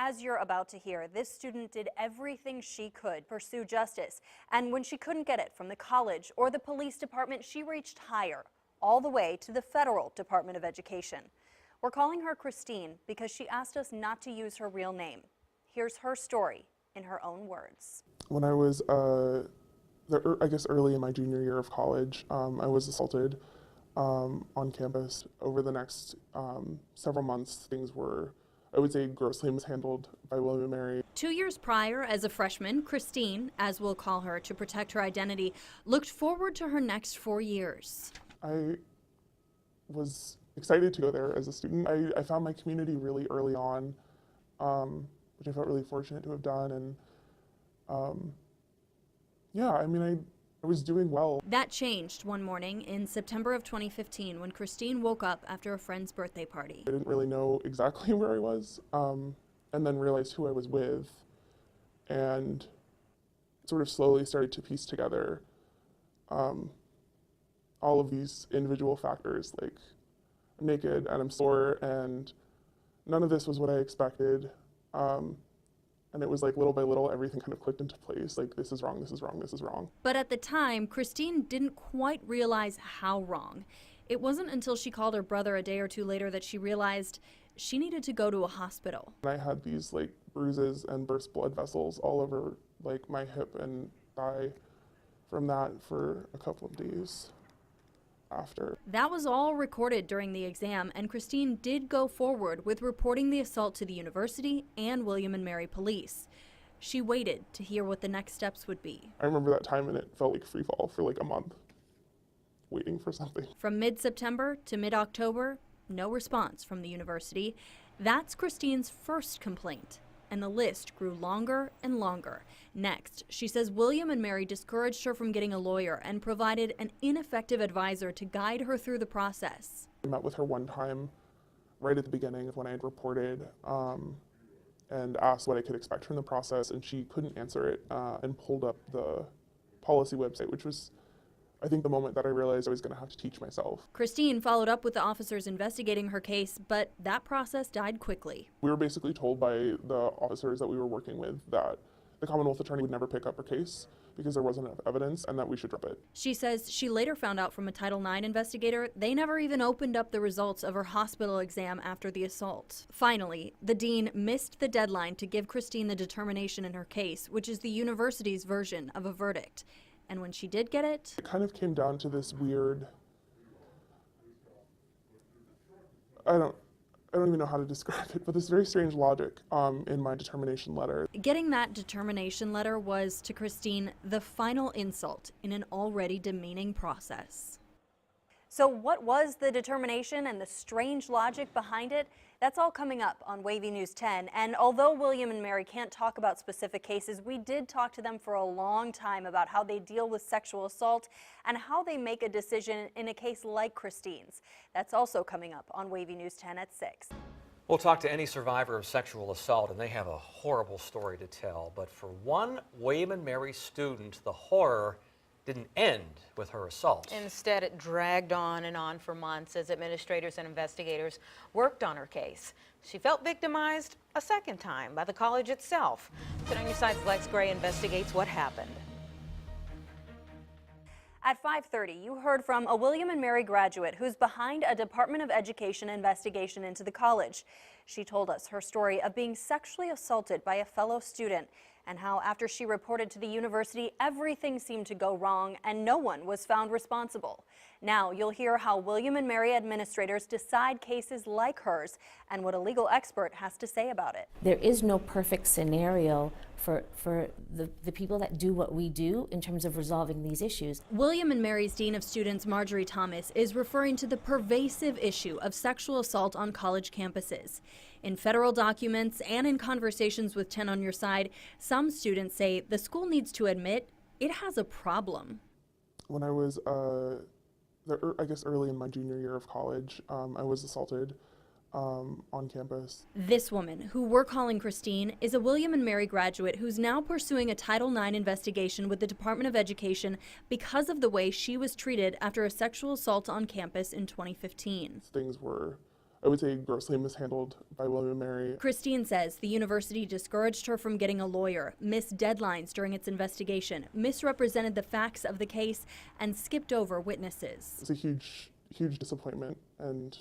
As you're about to hear, this student did everything she could to pursue justice. And when she couldn't get it from the college or the police department, she reached higher, all the way to the federal Department of Education. We're calling her Christine because she asked us not to use her real name. Here's her story in her own words. When I was, I guess early in my junior year of college, I was assaulted on campus. Over the next several months, things were, I would say, grossly mishandled by William and Mary. 2 years prior, as a freshman, Christine, as we'll call her to protect her identity, looked forward to her next 4 years. I was excited to go there as a student. I found my community really early on, which I felt really fortunate to have done. And yeah, I mean, I was doing well. That changed one morning in September of 2015 when Christine woke up after a friend's birthday party. I didn't really know exactly where I was, and then realized who I was with, and sort of slowly started to piece together all of these individual factors, like I'm naked and I'm sore, and none of this was what I expected. And it was like little by little, everything kind of clicked into place. Like, this is wrong, this is wrong, this is wrong. But at the time, Christine didn't quite realize how wrong. It wasn't until she called her brother a day or two later that she realized she needed to go to a hospital. And I had these like bruises and burst blood vessels all over like my hip and thigh from that for a couple of days after. That was all recorded during the exam, and Christine did go forward with reporting the assault to the university and William and Mary police. She waited to hear what the next steps would be. I remember that time, and it felt like free fall for like a month, waiting for something. From mid-September to mid-October, no response from the university. That's Christine's first complaint, and the list grew longer and longer. Next, she says William and Mary discouraged her from getting a lawyer and provided an ineffective advisor to guide her through the process. I met with her one time right at the beginning of when I had reported and asked what I could expect from the process, and she couldn't answer it and pulled up the policy website, which was, I think, the moment that I realized I was going to have to teach myself. Christine followed up with the officers investigating her case, but that process died quickly. We were basically told by the officers that we were working with that the Commonwealth attorney would never pick up her case because there wasn't enough evidence and that we should drop it. She says she later found out from a Title IX investigator they never even opened up the results of her hospital exam after the assault. Finally, the dean missed the deadline to give Christine the determination in her case, which is the university's version of a verdict. And when she did get it, it kind of came down to this weird, I don't even know how to describe it, but this very strange logic in my determination letter. Getting that determination letter was, to Christine, the final insult in an already demeaning process. So what was the determination and the strange logic behind it? That's all coming up on Wavy News 10. And although William and Mary can't talk about specific cases, we did talk to them for a long time about how they deal with sexual assault and how they make a decision in a case like Christine's. That's also coming up on Wavy News 10 at 6. We'll talk to any survivor of sexual assault, and they have a horrible story to tell. But for one William and Mary student, the horror didn't end with her assault. Instead, it dragged on and on for months as administrators and investigators worked on her case. She felt victimized a second time by the college itself. 10 on Your Side's Lex Gray investigates what happened. At 5:30, you heard from a William and Mary graduate who's behind a Department of Education investigation into the college. She told us her story of being sexually assaulted by a fellow student and how after she reported to the university, everything seemed to go wrong and no one was found responsible. Now you'll hear how William and Mary administrators decide cases like hers and what a legal expert has to say about it. There is no perfect scenario for the people that do what we do in terms of resolving these issues. William and Mary's Dean of Students, Marjorie Thomas, is referring to the pervasive issue of sexual assault on college campuses. In federal documents and in conversations with 10 on Your Side, some students say the school needs to admit it has a problem. When I was, I guess early in my junior year of college, I was assaulted on campus. This woman, who we're calling Christine, is a William and Mary graduate who's now pursuing a Title IX investigation with the Department of Education because of the way she was treated after a sexual assault on campus in 2015. Things were, I would say grossly mishandled by William and Mary. Christine says the university discouraged her from getting a lawyer, missed deadlines during its investigation, misrepresented the facts of the case, and skipped over witnesses. It's a huge, huge disappointment and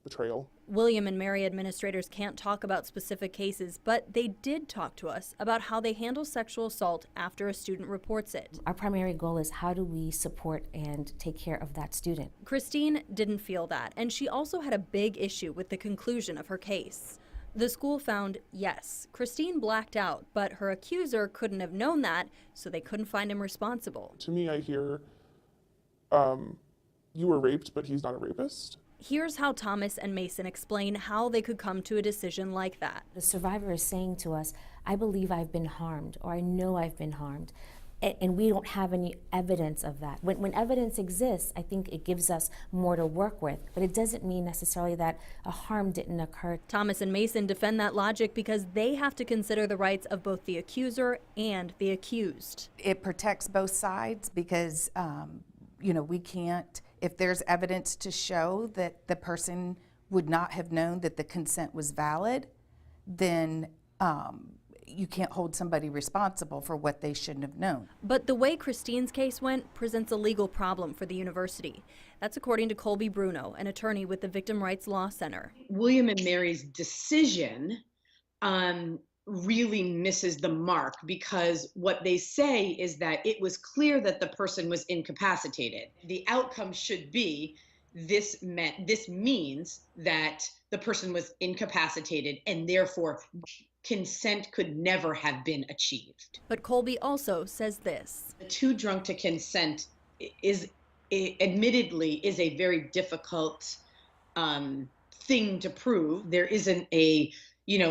betrayal. William and Mary administrators can't talk about specific cases, but they did talk to us about how they handle sexual assault after a student reports it. Our primary goal is how do we support and take care of that student? Christine didn't feel that, and she also had a big issue with the conclusion of her case. The school found, yes, Christine blacked out, but her accuser couldn't have known that, so they couldn't find him responsible. To me, I hear, you were raped, but he's not a rapist. Here's how Thomas and Mason explain how they could come to a decision like that. The survivor is saying to us, I believe I've been harmed, or I know I've been harmed, and we don't have any evidence of that. When evidence exists, I think it gives us more to work with, but it doesn't mean necessarily that a harm didn't occur. Thomas and Mason defend that logic because they have to consider the rights of both the accuser and the accused. It protects both sides because, we can't, if there's evidence to show that the person would not have known that the consent was valid, then you can't hold somebody responsible for what they shouldn't have known. But the way Christine's case went presents a legal problem for the university. That's according to Colby Bruno, an attorney with the Victim Rights Law Center. William and Mary's decision really misses the mark, because what they say is that it was clear that the person was incapacitated. The outcome should be this means that the person was incapacitated and therefore consent could never have been achieved. But Colby also says this. Too drunk to consent admittedly is a very difficult thing to prove. There isn't a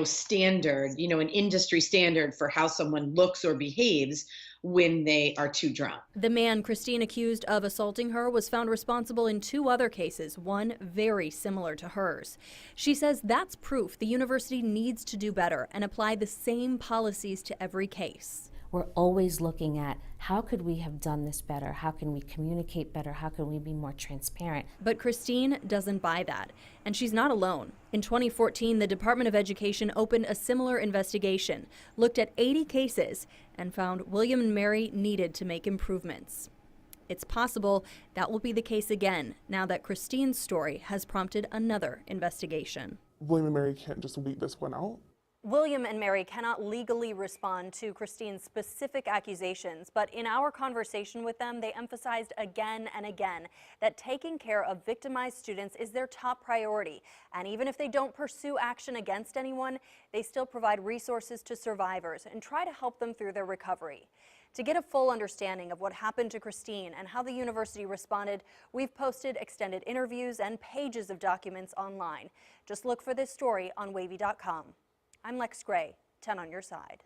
standard, an industry standard for how someone looks or behaves when they are too drunk. The man Christine accused of assaulting her was found responsible in 2 other cases, one very similar to hers. She says that's proof the university needs to do better and apply the same policies to every case. We're always looking at how could we have done this better? How can we communicate better? How can we be more transparent? But Christine doesn't buy that, and she's not alone. In 2014, the Department of Education opened a similar investigation, looked at 80 cases, and found William and Mary needed to make improvements. It's possible that will be the case again now that Christine's story has prompted another investigation. William and Mary can't just wait this one out. William and Mary cannot legally respond to Christine's specific accusations, but in our conversation with them, they emphasized again and again that taking care of victimized students is their top priority. And even if they don't pursue action against anyone, they still provide resources to survivors and try to help them through their recovery. To get a full understanding of what happened to Christine and how the university responded, we've posted extended interviews and pages of documents online. Just look for this story on wavy.com. I'm Lex Gray, 10 on your side.